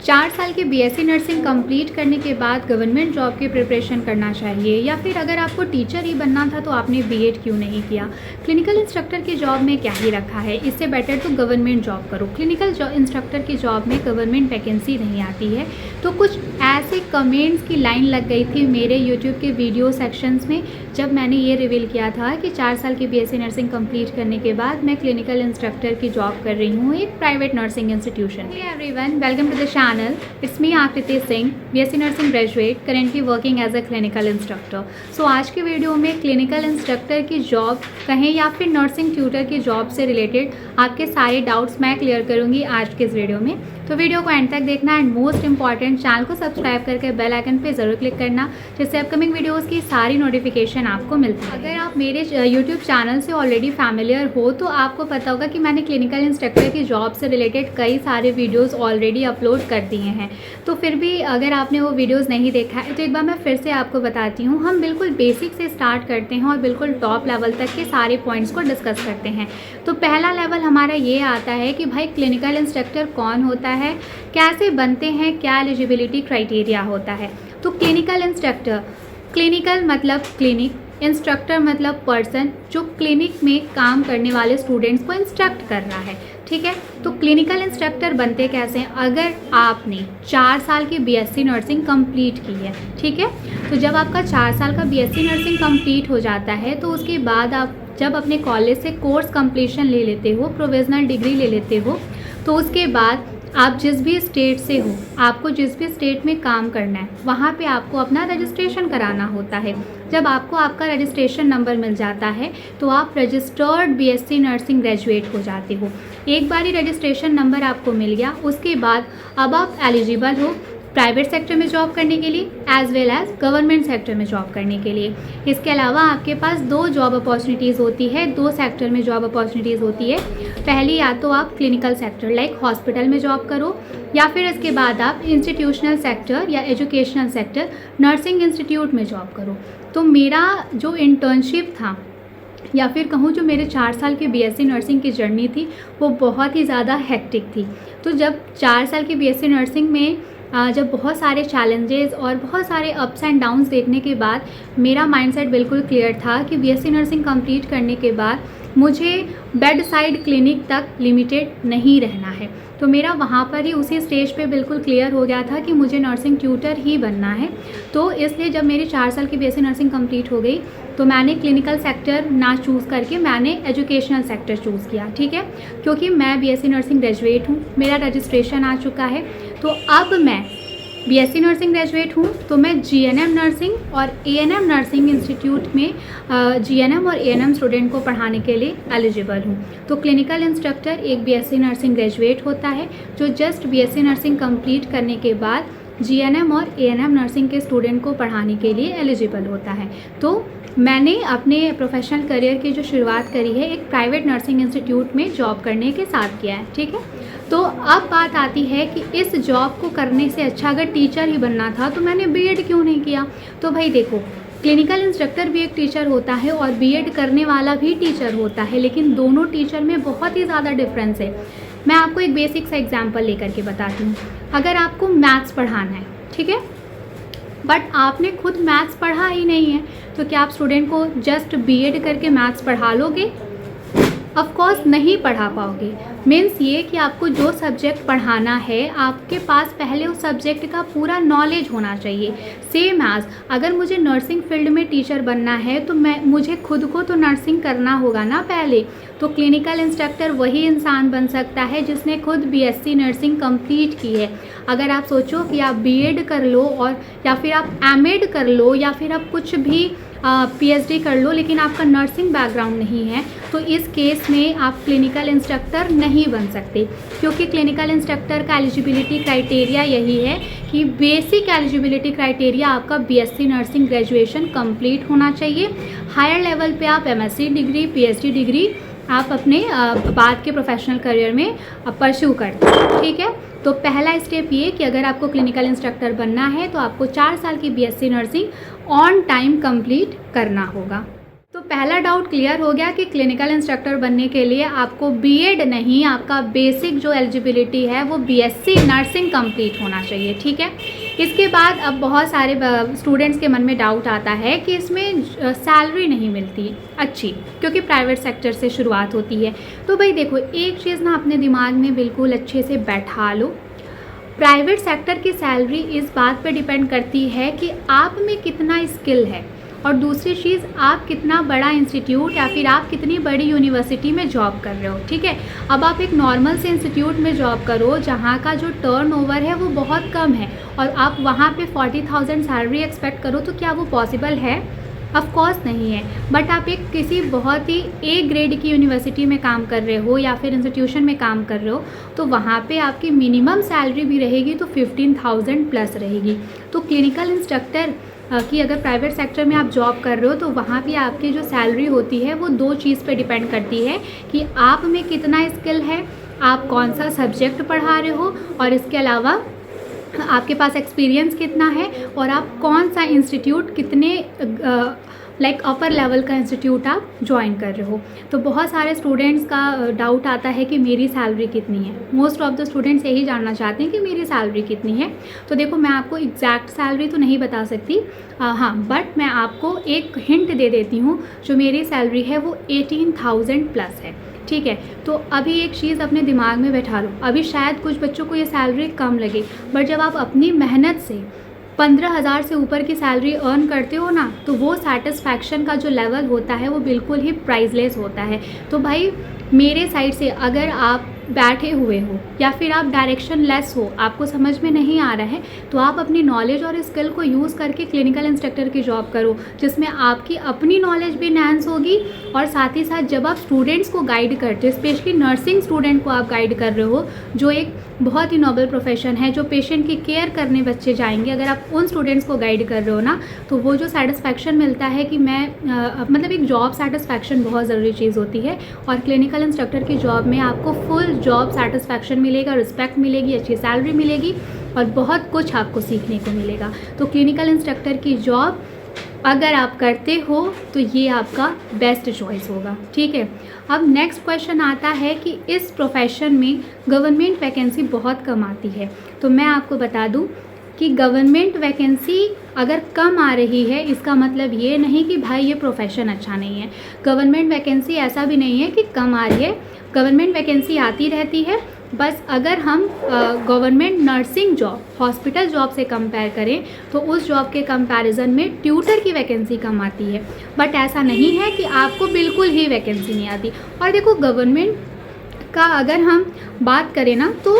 4 साल की BSc nursing complete करने के बाद गवर्नमेंट जॉब की प्रिपरेशन करना चाहिए, या फिर अगर आपको टीचर ही बनना था तो आपने बीएड क्यों नहीं किया। क्लिनिकल इंस्ट्रक्टर की जॉब में क्या ही रखा है, इससे बेटर तो गवर्नमेंट जॉब करो। क्लिनिकल इंस्ट्रक्टर की जॉब में गवर्नमेंट वैकेंसी नहीं आती है। तो कुछ ऐसे कमेंट्स की लाइन लग गई थी मेरे यूट्यूब के वीडियो सेक्शंस में, जब मैंने ये रिवील किया था कि 4 साल की बीएससी नर्सिंग कंप्लीट करने के बाद मैं क्लिनिकल इंस्ट्रक्टर की जॉब कर रही हूँ एक private nursing institution. Everyone, welcome to the channel. It's me Akriti Singh, BSc nursing graduate, currently working as a clinical instructor. So आज की वीडियो में क्लिनिकल इंस्ट्रक्टर की जॉब कहें या फिर नर्सिंग ट्यूटर की जॉब से रिलेटेड आपके सारे डाउट्स मैं क्लियर करूंगी आज के इस वीडियो में। तो वीडियो को एंड तक देखना एंड मोस्ट इंपॉर्टेंट चैनल को सब्सक्राइब करके बेल आइकन पे ज़रूर क्लिक करना, जिससे अपकमिंग वीडियोज़ की सारी नोटिफिकेशन आपको मिलती है। अगर आप मेरे यूट्यूब चैनल से ऑलरेडी फैमिलियर हो तो आपको पता होगा कि मैंने क्लिनिकल इंस्ट्रक्टर की जॉब से रिलेटेड कई सारे वीडियोज़ ऑलरेडी अपलोड कर दिए हैं। तो फिर भी अगर आपने वो वीडियोस नहीं देखा है तो एक बार मैं फिर से आपको बताती हूँ। हम बिल्कुल बेसिक से स्टार्ट करते हैं और बिल्कुल टॉप लेवल तक के सारे पॉइंट्स को डिस्कस करते हैं। तो पहला लेवल हमारा ये आता है कि भाई क्लिनिकल इंस्ट्रक्टर कौन होता है, कैसे बनते हैं, क्या एलिजिबिलिटी क्राइटेरिया होता है। तो क्लिनिकल इंस्ट्रक्टर, क्लिनिकल मतलब क्लिनिक, इंस्ट्रक्टर मतलब पर्सन जो क्लिनिक में काम करने वाले स्टूडेंट्स को इंस्ट्रक्ट कर रहा है, ठीक है। तो क्लिनिकल इंस्ट्रक्टर बनते कैसे हैं, अगर आपने 4 साल की बीएससी नर्सिंग कंप्लीट की है, ठीक है। तो जब आपका 4 साल का बीएससी नर्सिंग कंप्लीट हो जाता है तो उसके बाद आप जब अपने कॉलेज से कोर्स कंप्लीशन ले लेते हो, प्रोविजनल डिग्री ले लेते हो, तो उसके बाद आप जिस भी स्टेट से हो, आपको जिस भी स्टेट में काम करना है वहाँ पे आपको अपना रजिस्ट्रेशन कराना होता है। जब आपको आपका रजिस्ट्रेशन नंबर मिल जाता है तो आप रजिस्टर्ड बीएससी नर्सिंग ग्रेजुएट हो जाते हो। एक बार ही रजिस्ट्रेशन नंबर आपको मिल गया, उसके बाद अब आप एलिजिबल हो प्राइवेट सेक्टर में जॉब करने के लिए as well as government sector में जॉब करने के लिए। इसके अलावा आपके पास 2 जॉब अपॉर्चुनिटीज़ होती है, 2 सेक्टर में जॉब अपॉर्चुनिटीज़ होती है। पहली, या तो आप क्लिनिकल सेक्टर लाइक हॉस्पिटल में जॉब करो, या फिर इसके बाद आप इंस्टीट्यूशनल सेक्टर या एजुकेशनल सेक्टर नर्सिंग इंस्टीट्यूट में जॉब करो। तो मेरा जो इंटर्नशिप था या फिर कहूँ जो मेरे 4 साल की बीएससी नर्सिंग की जर्नी थी वो बहुत ही ज़्यादा हेक्टिक थी। तो जब 4 साल की बीएससी नर्सिंग में जब बहुत सारे चैलेंजेस और बहुत सारे अप्स एंड डाउन्स देखने के बाद मेरा माइंडसेट बिल्कुल क्लियर था कि बीएससी नर्सिंग कंप्लीट करने के बाद मुझे बेड साइड क्लिनिक तक लिमिटेड नहीं रहना है। तो मेरा वहाँ पर ही उसी स्टेज पे बिल्कुल क्लियर हो गया था कि मुझे नर्सिंग ट्यूटर ही बनना है। तो इसलिए जब मेरी 4 साल की बीएससी नर्सिंग कंप्लीट हो गई तो मैंने क्लिनिकल सेक्टर ना चूज़ करके मैंने एजुकेशनल सेक्टर चूज़ किया, ठीक है। क्योंकि मैं बीएससी नर्सिंग ग्रेजुएट हूँ, मेरा रजिस्ट्रेशन आ चुका है। तो अब मैं बीएससी नर्सिंग ग्रेजुएट हूँ तो मैं जीएनएम नर्सिंग और एएनएम नर्सिंग इंस्टीट्यूट में जीएनएम और एएनएम स्टूडेंट को पढ़ाने के लिए एलिजिबल हूँ। तो क्लिनिकल इंस्ट्रक्टर एक बीएससी नर्सिंग ग्रेजुएट होता है जो जस्ट बीएससी नर्सिंग कंप्लीट करने के बाद जीएनएम और एएनएम नर्सिंग के स्टूडेंट को पढ़ाने के लिए एलिजिबल होता है। तो मैंने अपने प्रोफेशनल करियर की जो शुरुआत करी है एक प्राइवेट नर्सिंग इंस्टीट्यूट में जॉब करने के साथ किया है, ठीक है। तो अब बात आती है कि इस जॉब को करने से अच्छा अगर टीचर ही बनना था तो मैंने बीएड क्यों नहीं किया। तो भाई देखो, क्लिनिकल इंस्ट्रक्टर भी एक टीचर होता है और बीएड करने वाला भी टीचर होता है, लेकिन दोनों टीचर में बहुत ही ज़्यादा डिफरेंस है। मैं आपको एक बेसिक सा एग्जाम्पल लेकर के बताती हूँ। अगर आपको मैथ्स पढ़ाना है, ठीक है, बट आपने खुद मैथ्स पढ़ा ही नहीं है, तो क्या आप स्टूडेंट को जस्ट बीएड करके मैथ्स पढ़ा लोगे? ऑफ कोर्स नहीं पढ़ा पाओगे। मीन्स ये कि आपको जो सब्जेक्ट पढ़ाना है आपके पास पहले उस सब्जेक्ट का पूरा नॉलेज होना चाहिए। सेम एज अगर मुझे नर्सिंग फील्ड में टीचर बनना है तो मुझे खुद को तो नर्सिंग करना होगा ना पहले। तो क्लिनिकल इंस्ट्रक्टर वही इंसान बन सकता है जिसने खुद बीएससी नर्सिंग कंप्लीट की है। अगर आप सोचो कि आप बीएड कर लो और या फिर आप एमएड कर लो या फिर आप कुछ भी पीएचडी कर लो, लेकिन आपका नर्सिंग बैकग्राउंड नहीं है, तो इस केस में आप क्लिनिकल इंस्ट्रक्टर नहीं बन सकते। क्योंकि क्लिनिकल इंस्ट्रक्टर का एलिजिबिलिटी क्राइटेरिया यही है कि बेसिक एलिजिबिलिटी क्राइटेरिया आपका बीएससी नर्सिंग ग्रेजुएशन कंप्लीट होना चाहिए। हायर लेवल पे आप एमएससी डिग्री, पीएचडी डिग्री आप अपने बाद के प्रोफेशनल करियर में परस्यू करते हैं, ठीक है। तो पहला स्टेप ये कि अगर आपको क्लिनिकल इंस्ट्रक्टर बनना है तो आपको 4 साल की BSc nursing on time complete करना होगा। तो पहला डाउट क्लियर हो गया कि क्लिनिकल इंस्ट्रक्टर बनने के लिए आपको बीएड नहीं, आपका बेसिक जो एलिजिबिलिटी है वो बीएससी नर्सिंग कंप्लीट होना चाहिए, ठीक है। इसके बाद अब बहुत सारे स्टूडेंट्स के मन में डाउट आता है कि इसमें सैलरी नहीं मिलती अच्छी, क्योंकि प्राइवेट सेक्टर से शुरुआत होती है। तो भाई देखो, एक चीज़ ना अपने दिमाग में बिल्कुल अच्छे से बैठा लो, प्राइवेट सेक्टर की सैलरी इस बात पे डिपेंड करती है कि आप में कितना स्किल है, और दूसरी चीज़ आप कितना बड़ा इंस्टीट्यूट या फिर आप कितनी बड़ी यूनिवर्सिटी में जॉब कर रहे हो, ठीक है। अब आप एक नॉर्मल से इंस्टीट्यूट में जॉब करो जहाँ का जो टर्नओवर है वो बहुत कम है, और आप वहाँ पे 40,000 सैलरी एक्सपेक्ट करो, तो क्या वो पॉसिबल है? ऑफ कोर्स नहीं है। बट आप एक किसी बहुत ही ए ग्रेड की यूनिवर्सिटी में काम कर रहे हो या फिर इंस्टीट्यूशन में काम कर रहे हो, तो वहाँ पे आपकी मिनिमम सैलरी भी रहेगी तो 15,000 प्लस रहेगी। तो क्लिनिकल इंस्ट्रक्टर कि अगर प्राइवेट सेक्टर में आप जॉब कर रहे हो तो वहाँ भी आपकी जो सैलरी होती है वो दो चीज़ पे डिपेंड करती है कि आप में कितना स्किल है, आप कौन सा सब्जेक्ट पढ़ा रहे हो, और इसके अलावा आपके पास एक्सपीरियंस कितना है, और आप कौन सा इंस्टीट्यूट कितने लाइक अपर लेवल का इंस्टीट्यूट आप ज्वाइन कर रहे हो। तो बहुत सारे स्टूडेंट्स का डाउट आता है कि मेरी सैलरी कितनी है। मोस्ट ऑफ द स्टूडेंट्स यही जानना चाहते हैं कि मेरी सैलरी कितनी है। तो देखो, मैं आपको एग्जैक्ट सैलरी तो नहीं बता सकती, हाँ, बट मैं आपको एक हिंट दे देती हूँ। जो मेरी सैलरी है वो 18,000 प्लस है, ठीक है। तो अभी एक चीज़ अपने दिमाग में बैठा लो, अभी शायद कुछ बच्चों को ये सैलरी कम लगे, बट जब आप अपनी मेहनत से 15,000 से ऊपर की सैलरी अर्न करते हो ना, तो वो सेटिस्फैक्शन का जो लेवल होता है वो बिल्कुल ही प्राइसलेस होता है। तो भाई मेरे साइड से अगर आप बैठे हुए हो या फिर आप डायरेक्शन लेस हो, आपको समझ में नहीं आ रहा है, तो आप अपनी नॉलेज और स्किल को यूज़ करके क्लिनिकल इंस्ट्रक्टर की जॉब करो, जिसमें आपकी अपनी नॉलेज भी एनहांस होगी, और साथ ही साथ जब आप स्टूडेंट्स को गाइड करते हो, स्पेशली नर्सिंग स्टूडेंट को आप गाइड कर रहे हो, जो एक बहुत ही नोबल प्रोफेशन है, जो पेशेंट की केयर करने बच्चे जाएंगे, अगर आप उन स्टूडेंट्स को गाइड कर रहे हो ना, तो वो जो सेटिस्फैक्शन मिलता है कि मैं मतलब एक जॉब सेटिस्फैक्शन बहुत ज़रूरी चीज़ होती है, और क्लिनिकल इंस्ट्रक्टर की जॉब में आपको फुल जॉब सेटिस्फैक्शन मिलेगा, रिस्पेक्ट मिलेगी, अच्छी सैलरी मिलेगी, और बहुत कुछ आपको सीखने को मिलेगा। तो क्लिनिकल इंस्ट्रक्टर की जॉब अगर आप करते हो तो ये आपका बेस्ट चॉइस होगा, ठीक है। अब नेक्स्ट क्वेश्चन आता है कि इस प्रोफेशन में गवर्नमेंट वैकेंसी बहुत कम आती है। तो मैं आपको बता दूं कि गवर्नमेंट वैकेंसी अगर कम आ रही है, इसका मतलब ये नहीं कि भाई ये प्रोफेशन अच्छा नहीं है। गवर्नमेंट वैकेंसी ऐसा भी नहीं है कि कम आ रही है, गवर्नमेंट वैकेंसी आती रहती है। बस अगर हम government nursing job, hospital job से कंपेयर करें तो उस जॉब के कंपैरिजन में ट्यूटर की वैकेंसी कम आती है। बट ऐसा नहीं है कि आपको बिल्कुल ही वैकेंसी नहीं आती। और देखो, गवर्नमेंट का अगर हम बात करें ना, तो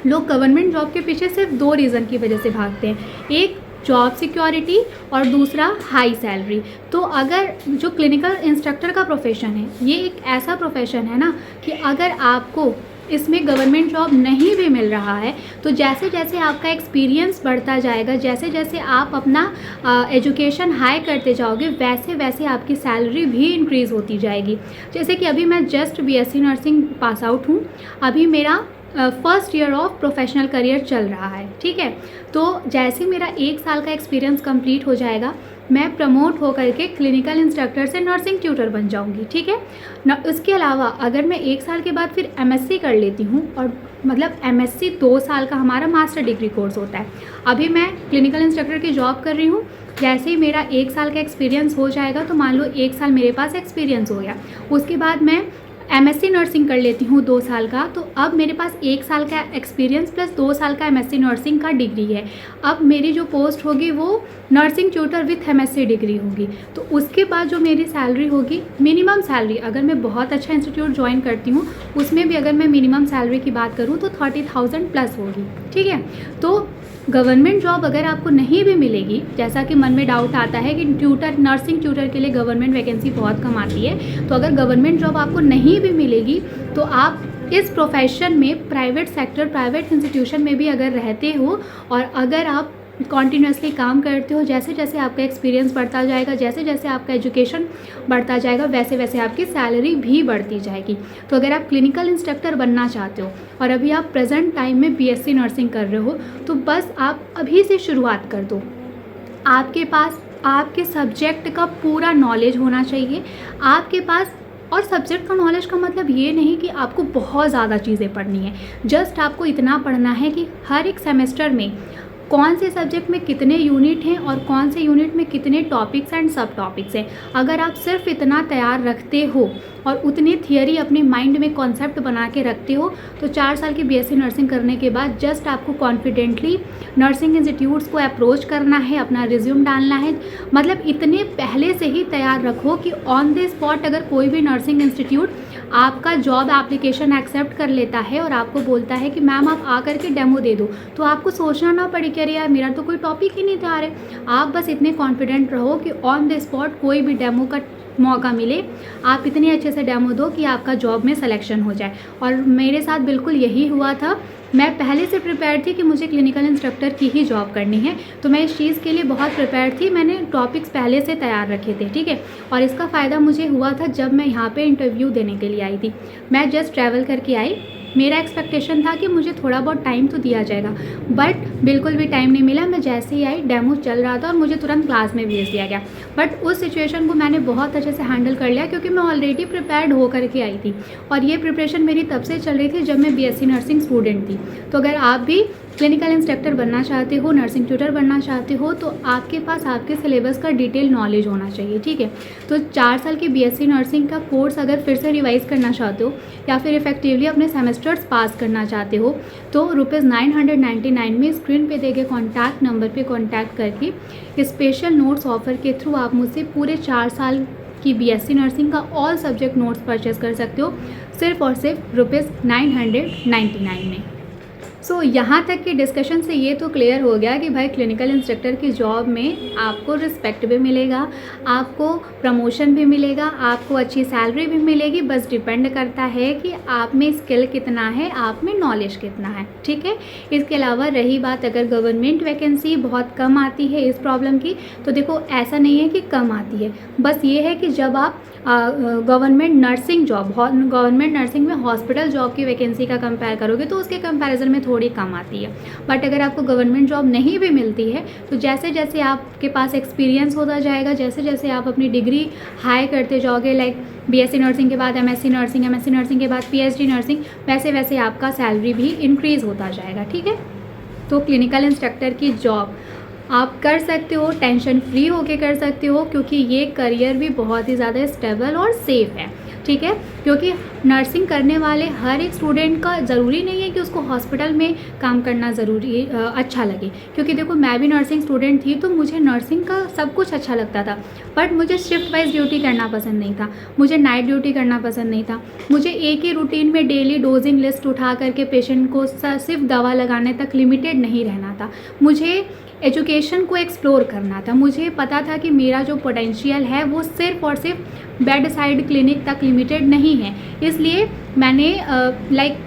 लोग गवर्नमेंट जॉब के पीछे सिर्फ दो रीज़न की वजह से भागते हैं, एक जॉब सिक्योरिटी और दूसरा हाई सैलरी। तो अगर जो क्लिनिकल इंस्ट्रक्टर का प्रोफेशन है, ये एक ऐसा प्रोफेशन है ना कि अगर आपको इसमें गवर्नमेंट जॉब नहीं भी मिल रहा है, तो जैसे जैसे आपका एक्सपीरियंस बढ़ता जाएगा, जैसे जैसे आप अपना एजुकेशन हाई करते जाओगे, वैसे वैसे आपकी सैलरी भी इंक्रीज़ होती जाएगी। जैसे कि अभी मैं just BSc nursing pass out हूँ, अभी मेरा first year of professional career चल रहा है, ठीक है। तो जैसे मेरा 1 साल का एक्सपीरियंस कंप्लीट हो जाएगा, मैं प्रमोट होकर के क्लिनिकल इंस्ट्रक्टर से नर्सिंग ट्यूटर बन जाऊंगी, ठीक है ना। इसके अलावा अगर मैं 1 साल के बाद फिर एमएससी कर लेती हूँ, और मतलब एमएससी 2 साल का हमारा मास्टर डिग्री कोर्स होता है। अभी मैं क्लिनिकल इंस्ट्रक्टर की जॉब कर रही हूँ, जैसे ही मेरा 1 साल का एक्सपीरियंस हो जाएगा, तो मान लो 1 साल मेरे पास एक्सपीरियंस हो गया, उसके बाद मैं एमएससी नर्सिंग कर लेती हूँ 2 साल का, तो अब मेरे पास 1 साल का एक्सपीरियंस प्लस 2 साल का एमएससी नर्सिंग का डिग्री है। अब मेरी जो पोस्ट होगी वो nursing tutor with MSc degree होगी। तो उसके बाद जो मेरी सैलरी होगी, मिनिमम सैलरी, अगर मैं बहुत अच्छा इंस्टीट्यूट ज्वाइन करती हूँ, उसमें भी अगर मैं मिनिमम सैलरी की बात करूँ तो 30,000 प्लस होगी, ठीक है। तो गवर्नमेंट जॉब अगर आपको नहीं भी मिलेगी, जैसा कि मन में डाउट आता है कि ट्यूटर, नर्सिंग ट्यूटर के लिए गवर्नमेंट वैकेंसी बहुत कम आती है, तो अगर गवर्नमेंट जॉब आपको नहीं भी मिलेगी, तो आप इस प्रोफेशन में प्राइवेट सेक्टर, प्राइवेट इंस्टीट्यूशन में भी अगर रहते हो, और अगर आप कॉन्टीन्यूसली काम करते हो, जैसे जैसे आपका एक्सपीरियंस बढ़ता जाएगा, जैसे जैसे आपका एजुकेशन बढ़ता जाएगा, वैसे वैसे आपकी सैलरी भी बढ़ती जाएगी। तो अगर आप क्लिनिकल इंस्ट्रक्टर बनना चाहते हो और अभी आप प्रेजेंट टाइम में बीएससी नर्सिंग कर रहे हो, तो बस आप अभी से शुरुआत कर दो। आपके पास आपके सब्जेक्ट का पूरा नॉलेज होना चाहिए आपके पास। और सब्जेक्ट का नॉलेज का मतलब ये नहीं कि आपको बहुत ज़्यादा चीज़ें पढ़नी है, जस्ट आपको इतना पढ़ना है कि हर एक सेमेस्टर में कौन से सब्जेक्ट में कितने यूनिट हैं और कौन से यूनिट में कितने टॉपिक्स एंड सब टॉपिक्स हैं। अगर आप सिर्फ इतना तैयार रखते हो और उतनी थियरी अपने माइंड में कॉन्सेप्ट बना के रखते हो तो 4 साल की बीएससी नर्सिंग करने के बाद जस्ट आपको कॉन्फिडेंटली नर्सिंग इंस्टीट्यूट्स को अप्रोच करना है, अपना रिज्यूम डालना है। मतलब इतने पहले से ही तैयार रखो कि ऑन द स्पॉट अगर कोई भी नर्सिंग इंस्टीट्यूट आपका जॉब एप्लीकेशन एक्सेप्ट कर लेता है और आपको बोलता है कि मैम आप आ करके डेमो दे दो, तो आपको सोचना ना पड़े कि अरे यार मेरा तो कोई टॉपिक ही नहीं था। रहे आप बस इतने कॉन्फिडेंट रहो कि ऑन द स्पॉट कोई भी डेमो का मौका मिले आप इतने अच्छे से डेमो दो कि आपका जॉब में सिलेक्शन हो जाए। और मेरे साथ बिल्कुल यही हुआ था। मैं पहले से प्रिपेयर थी कि मुझे क्लिनिकल इंस्ट्रक्टर की ही जॉब करनी है, तो मैं इस चीज़ के लिए बहुत प्रिपेयर थी। मैंने टॉपिक्स पहले से तैयार रखे थे, ठीक है। और इसका फ़ायदा मुझे हुआ था जब मैं यहाँ पे इंटरव्यू देने के लिए आई थी। मैं जस्ट ट्रैवल करके आई, मेरा एक्सपेक्टेशन था कि मुझे थोड़ा बहुत टाइम तो दिया जाएगा, बट बिल्कुल भी टाइम नहीं मिला। मैं जैसे ही आई डेमो चल रहा था और मुझे तुरंत क्लास में भेज दिया गया। बट उस सिचुएशन को मैंने बहुत अच्छे से हैंडल कर लिया क्योंकि मैं ऑलरेडी प्रिपेयर्ड होकर के आई थी और ये प्रिपरेशन मेरी तब से चल रही थी जब मैं बीएससी नर्सिंग स्टूडेंट थी। तो अगर आप भी क्लिनिकल इंस्ट्रक्टर बनना चाहते हो, नर्सिंग ट्यूटर बनना चाहते हो, तो आपके पास आपके सिलेबस का डिटेल नॉलेज होना चाहिए, ठीक है। तो 4 साल की बीएससी नर्सिंग का कोर्स अगर फिर से रिवाइज़ करना चाहते हो या फिर इफेक्टिवली अपने सेमेस्टर्स पास करना चाहते हो तो ₹999 में स्क्रीन पे देखे कॉन्टैक्ट नंबर पे कॉन्टैक्ट करके स्पेशल नोट्स ऑफर के थ्रू आप मुझसे पूरे 4 साल की बीएससी नर्सिंग का ऑल सब्जेक्ट नोट्स परचेस कर सकते हो सिर्फ और सिर्फ ₹999 में। सो यहाँ तक के डिस्कशन से ये तो क्लियर हो गया कि भाई क्लिनिकल इंस्ट्रक्टर की जॉब में आपको रिस्पेक्ट भी मिलेगा, आपको प्रमोशन भी मिलेगा, आपको अच्छी सैलरी भी मिलेगी। बस डिपेंड करता है कि आप में स्किल कितना है, आप में नॉलेज कितना है, ठीक है। इसके अलावा रही बात अगर गवर्नमेंट वैकेंसी बहुत कम आती है इस प्रॉब्लम की, तो देखो ऐसा नहीं है कि कम आती है, बस ये है कि जब आप government nursing job, government nursing में हॉस्पिटल जॉब की वैकेंसी का कंपेयर करोगे तो उसके कंपैरिजन में थोड़ी कम आती है। बट अगर आपको गवर्नमेंट जॉब नहीं भी मिलती है तो जैसे जैसे आपके पास एक्सपीरियंस होता जाएगा, जैसे जैसे आप अपनी डिग्री हाई करते जाओगे, लाइक बीएससी नर्सिंग के बाद एमएससी नर्सिंग, एमएससी नर्सिंग के बाद पीएचडी नर्सिंग, वैसे वैसे आपका सैलरी भी इंक्रीज़ होता जाएगा, ठीक है। तो क्लिनिकल इंस्ट्रक्टर की जॉब आप कर सकते हो, टेंशन फ्री होके कर सकते हो क्योंकि ये करियर भी बहुत ही ज़्यादा स्टेबल और सेफ़ है, ठीक है। क्योंकि नर्सिंग करने वाले हर एक स्टूडेंट का ज़रूरी नहीं है कि उसको हॉस्पिटल में काम करना ज़रूरी अच्छा लगे। क्योंकि देखो मैं भी नर्सिंग स्टूडेंट थी तो मुझे नर्सिंग का सब कुछ अच्छा लगता था, बट मुझे शिफ्ट वाइज ड्यूटी करना पसंद नहीं था, मुझे नाइट ड्यूटी करना पसंद नहीं था, मुझे एक ही रूटीन में डेली डोजिंग लिस्ट उठा करके पेशेंट को सिर्फ दवा लगाने तक लिमिटेड नहीं रहना था, मुझे एजुकेशन को एक्सप्लोर करना था। मुझे पता था कि मेरा जो पोटेंशियल है वो सिर्फ और सिर्फ बेड साइड क्लिनिक तक लिमिटेड नहीं है। इसलिए मैंने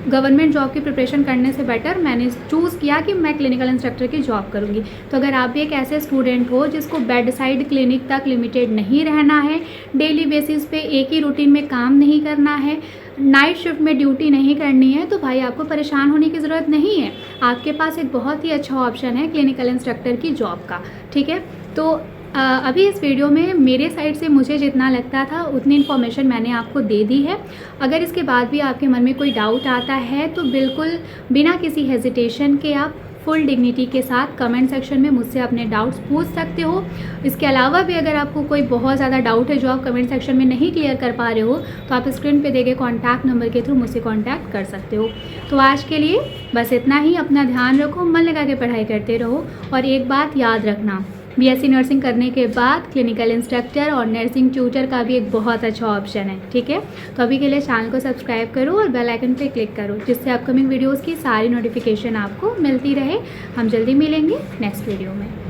गवर्नमेंट जॉब की प्रिपरेशन करने से बेटर मैंने चूज़ किया कि मैं क्लिनिकल इंस्ट्रक्टर की जॉब करूँगी। तो अगर आप भी एक ऐसे स्टूडेंट हो जिसको बेड साइड क्लिनिक तक लिमिटेड नहीं रहना है, डेली बेसिस पे एक ही रूटीन में काम नहीं करना है, नाइट शिफ्ट में ड्यूटी नहीं करनी है, तो भाई आपको परेशान होने की ज़रूरत नहीं है। आपके पास एक बहुत ही अच्छा ऑप्शन है क्लिनिकल इंस्ट्रक्टर की जॉब का, ठीक है। तो अभी इस वीडियो में मेरे साइड से मुझे जितना लगता था उतनी इन्फॉर्मेशन मैंने आपको दे दी है। अगर इसके बाद भी आपके मन में कोई डाउट आता है तो बिल्कुल बिना किसी हेजिटेशन के आप फुल डिग्निटी के साथ कमेंट सेक्शन में मुझसे अपने डाउट्स पूछ सकते हो। इसके अलावा भी अगर आपको कोई बहुत ज़्यादा डाउट है जो आप कमेंट सेक्शन में नहीं क्लियर कर पा रहे हो तो आप स्क्रीन पे देखे कॉन्टैक्ट नंबर के थ्रू मुझसे कॉन्टैक्ट कर सकते हो। तो आज के लिए बस इतना ही। अपना ध्यान रखो, मन लगा के पढ़ाई करते रहो और एक बात याद रखना, बीएससी नर्सिंग करने के बाद क्लिनिकल इंस्ट्रक्टर और नर्सिंग ट्यूटर का भी एक बहुत अच्छा ऑप्शन है, ठीक है। तो अभी के लिए चैनल को सब्सक्राइब करो और बेल आइकन पे क्लिक करो जिससे अपकमिंग वीडियोस की सारी नोटिफिकेशन आपको मिलती रहे। हम जल्दी मिलेंगे नेक्स्ट वीडियो में।